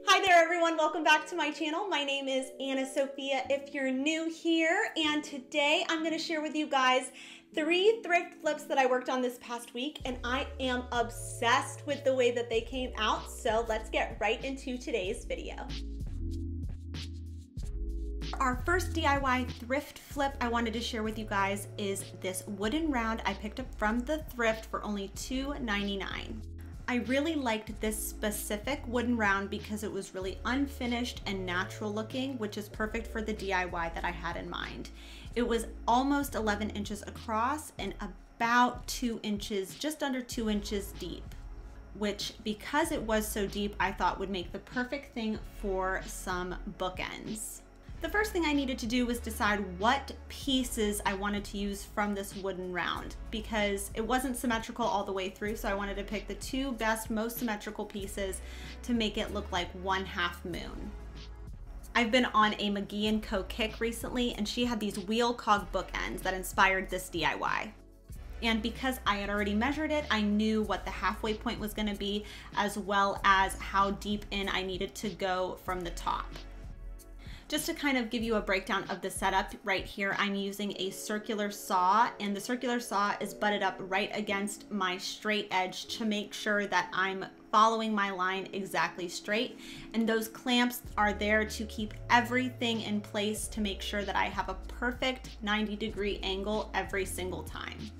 Hi there everyone, welcome back to my channel. My name is Anna Sophia if you're new here, and today I'm going to share with you guys 3 thrift flips that I worked on this past week, and I am obsessed with the way that they came out, so let's get right into today's video. Our first DIY thrift flip I wanted to share with you guys is this wooden round I picked up from the Thrift for only $2.99. I really liked this specific wooden round because it was really unfinished and natural looking, which is perfect for the DIY that I had in mind. It was almost 11 inches across and about 2 inches, just under 2 inches deep, which because it was so deep, I thought would make the perfect thing for some bookends. The first thing I needed to do was decide what pieces I wanted to use from this wooden round because it wasn't symmetrical all the way through, so I wanted to pick the 2 best, most symmetrical pieces to make it look like one half moon. I've been on a Mcgee & Co. kick recently, and she had these wheel cog bookends that inspired this DIY. And because I had already measured it, I knew what the halfway point was going to be, as well as how deep in I needed to go from the top. Just to kind of give you a breakdown of the setup right here, I'm using a circular saw, and the circular saw is butted up right against my straight edge to make sure that I'm following my line exactly straight. And those clamps are there to keep everything in place to make sure that I have a perfect 90-degree angle every single time.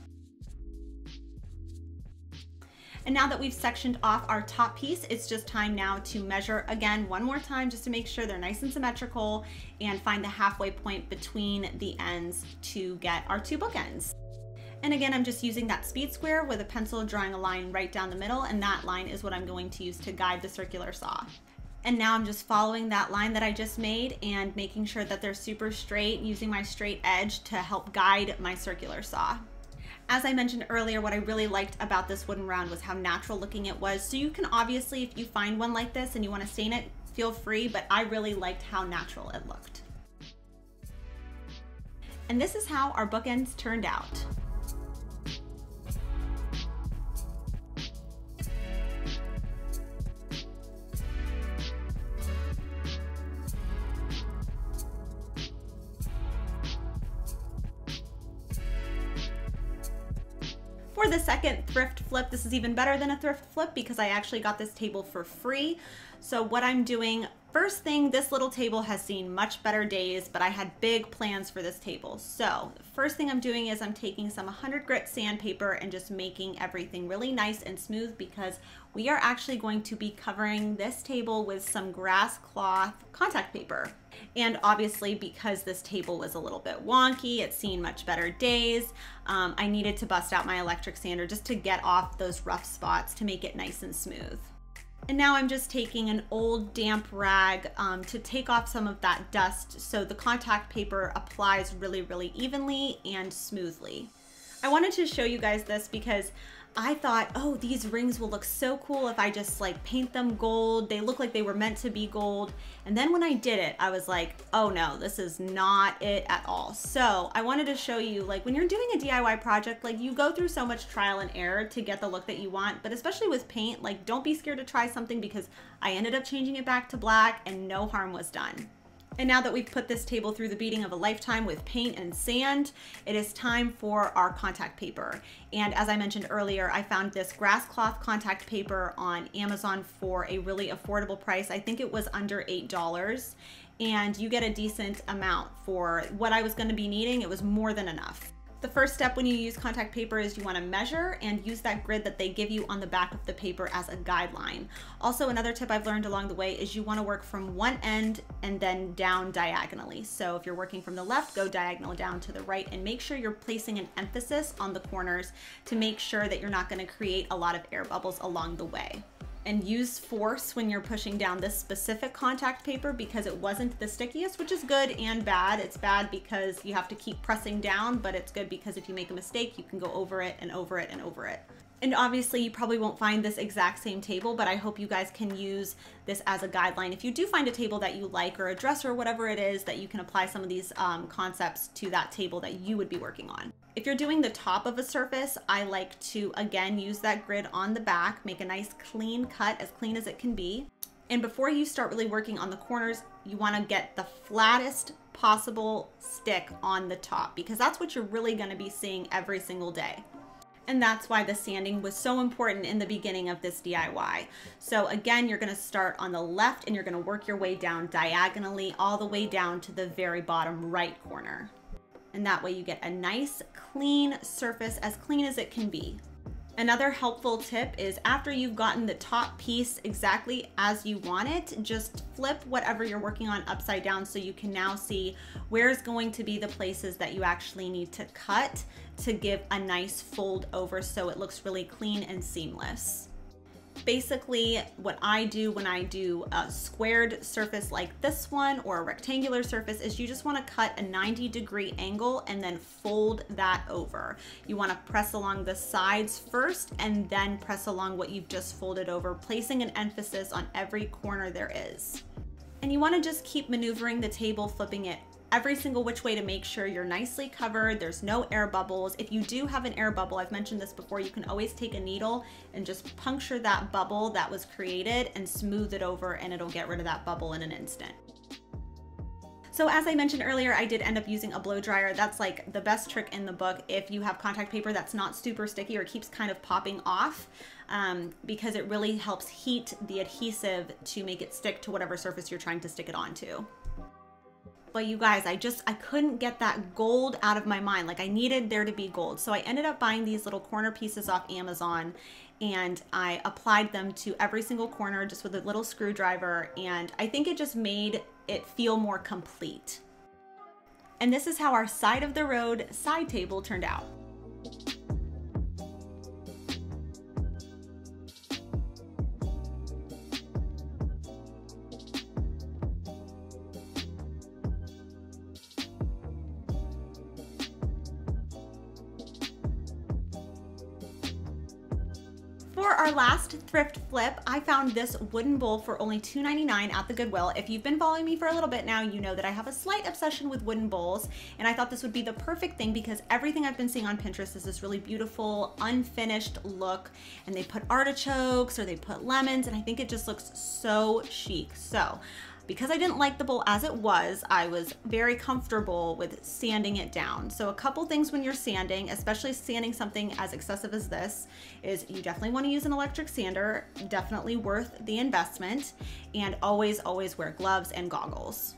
And now that we've sectioned off our top piece, it's just time now to measure again one more time just to make sure they're nice and symmetrical and find the halfway point between the ends to get our 2 bookends. And again, I'm just using that speed square with a pencil, drawing a line right down the middle, and that line is what I'm going to use to guide the circular saw. And now I'm just following that line that I just made and making sure that they're super straight, using my straight edge to help guide my circular saw. As I mentioned earlier, what I really liked about this wooden round was how natural looking it was. So you can obviously, if you find one like this and you want to stain it, feel free, but I really liked how natural it looked. And this is how our bookends turned out. For the second thrift flip, this is even better than a thrift flip because I actually got this table for free. So what I'm doing, first thing, this little table has seen much better days, but I had big plans for this table. So the first thing I'm doing is I'm taking some 100 grit sandpaper and just making everything really nice and smooth because we are actually going to be covering this table with some grass cloth contact paper. And obviously because this table was a little bit wonky, it's seen much better days, I needed to bust out my electric sander just to get off those rough spots to make it nice and smooth. And now I'm just taking an old damp rag to take off some of that dust so the contact paper applies really, really evenly and smoothly. I wanted to show you guys this because I thought, oh, these rings will look so cool if I just like paint them gold. They look like they were meant to be gold. And then when I did it, I was like, oh no, this is not it at all. So I wanted to show you, like, when you're doing a DIY project, like, you go through so much trial and error to get the look that you want, but especially with paint, like, don't be scared to try something because I ended up changing it back to black and no harm was done. And now that we've put this table through the beating of a lifetime with paint and sand, it is time for our contact paper. And as I mentioned earlier, I found this grass cloth contact paper on Amazon for a really affordable price. I think it was under $8, and you get a decent amount for what I was going to be needing. It was more than enough. The first step when you use contact paper is you want to measure and use that grid that they give you on the back of the paper as a guideline. Also, another tip I've learned along the way is you want to work from one end and then down diagonally. So if you're working from the left, go diagonal down to the right and make sure you're placing an emphasis on the corners to make sure that you're not going to create a lot of air bubbles along the way. And use force when you're pushing down this specific contact paper because it wasn't the stickiest, which is good and bad. It's bad because you have to keep pressing down, but it's good because if you make a mistake, you can go over it and over it and over it. And obviously you probably won't find this exact same table, but I hope you guys can use this as a guideline. If you do find a table that you like, or a dresser or whatever it is, that you can apply some of these concepts to that table that you would be working on. If you're doing the top of a surface, I like to, again, use that grid on the back, make a nice clean cut, as clean as it can be. And before you start really working on the corners, you want to get the flattest possible stick on the top, because that's what you're really going to be seeing every single day. And that's why the sanding was so important in the beginning of this DIY. So again, you're going to start on the left and you're going to work your way down diagonally all the way down to the very bottom right corner. And that way you get a nice clean surface, as clean as it can be. Another helpful tip is after you've gotten the top piece exactly as you want it, just flip whatever you're working on upside down so you can now see where's going to be the places that you actually need to cut to give a nice fold over so it looks really clean and seamless. Basically, what I do when I do a squared surface like this one or a rectangular surface is you just want to cut a 90-degree angle and then fold that over. You want to press along the sides first and then press along what you've just folded over, placing an emphasis on every corner there is. And you want to just keep maneuvering the table, flipping it every single which way to make sure you're nicely covered, there's no air bubbles. If you do have an air bubble, I've mentioned this before, you can always take a needle and just puncture that bubble that was created and smooth it over, and it'll get rid of that bubble in an instant. So as I mentioned earlier, I did end up using a blow dryer. That's like the best trick in the book if you have contact paper that's not super sticky or keeps kind of popping off, because it really helps heat the adhesive to make it stick to whatever surface you're trying to stick it onto. But you guys, I couldn't get that gold out of my mind. Like, I needed there to be gold. So I ended up buying these little corner pieces off Amazon, and I applied them to every single corner just with a little screwdriver. And I think it just made it feel more complete. And this is how our side of the road side table turned out. For our last thrift flip, I found this wooden bowl for only $2.99 at the Goodwill. If you've been following me for a little bit now, you know that I have a slight obsession with wooden bowls, and I thought this would be the perfect thing because everything I've been seeing on Pinterest is this really beautiful, unfinished look, and they put artichokes or they put lemons, and I think it just looks so chic. So, because I didn't like the bowl as it was, I was very comfortable with sanding it down. So a couple things when you're sanding, especially sanding something as excessive as this, is you definitely want to use an electric sander, definitely worth the investment, and always wear gloves and goggles.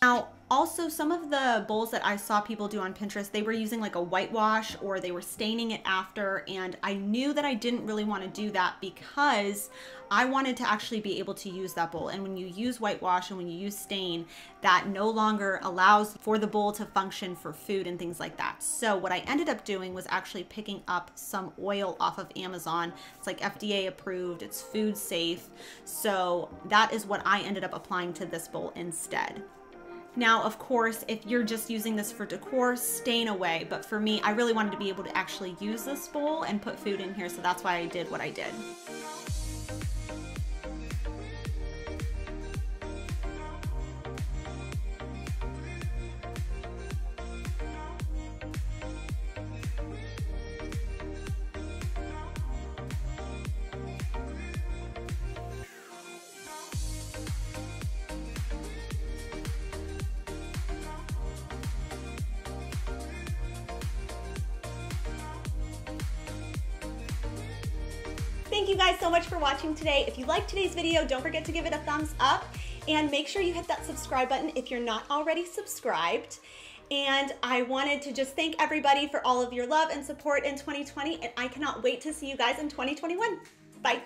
Now, also some of the bowls that I saw people do on Pinterest, they were using like a whitewash or they were staining it after, and I knew that I didn't really want to do that because I wanted to actually be able to use that bowl. And when you use whitewash and when you use stain, that no longer allows for the bowl to function for food and things like that. So what I ended up doing was actually picking up some oil off of Amazon. It's like FDA approved, it's food safe. So that is what I ended up applying to this bowl instead. Now, of course, if you're just using this for decor, stain away. But for me, I really wanted to be able to actually use this bowl and put food in here. So that's why I did what I did. Thank you guys so much for watching today. If you liked today's video, don't forget to give it a thumbs up and make sure you hit that subscribe button if you're not already subscribed. And I wanted to just thank everybody for all of your love and support in 2020, and I cannot wait to see you guys in 2021. Bye.